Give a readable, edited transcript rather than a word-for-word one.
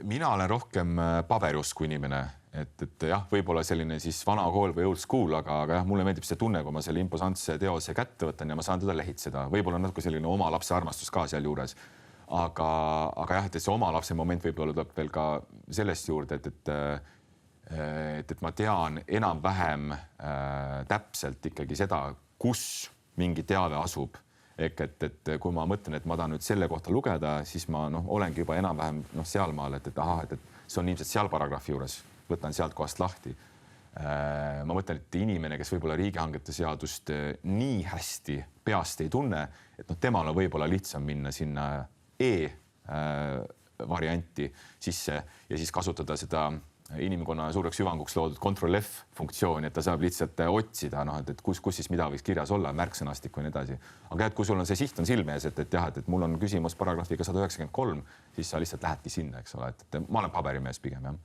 Mina olen rohkem paberiusku inimene, et jah, võib-olla selline siis vana kool või old school, aga jah, mulle meeldib see tunne, kui ma selle imposantse teose kätte võtan ja ma saan teda lehitseda. Võib-olla natuke selline oma lapse armastus ka seal juures. Aga jah, et see oma lapse moment võib-olla tuleb veel ka sellest juurde, et ma tean enam-vähem täpselt ikkagi seda, kus mingi teave asub. Et kui ma mõtlen, et ma tahan nüüd selle kohta lugeda, siis ma olengi juba enam-vähem sealmaal, et see on ilmselt seal paragrahvi juures, võtan sealt kohast lahti. Ma mõtlen, et inimene, kes võib-olla riigihangete seadust nii hästi peast ei tunne, et temal on võib-olla lihtsam minna sinna varianti sisse ja siis kasutada seda inimkonna suureks hüvanguks loodud Ctrl-F funktsiooni, et ta saab lihtsalt otsida, et kus siis mida võiks kirjas olla, märksõnastik või nii edasi. Aga kui sul on see siht on silme ees, et mul on küsimus paragrahviga 193, siis sa lihtsalt lähedki sinna, eks ole, et ma olen paberimees pigem, jah.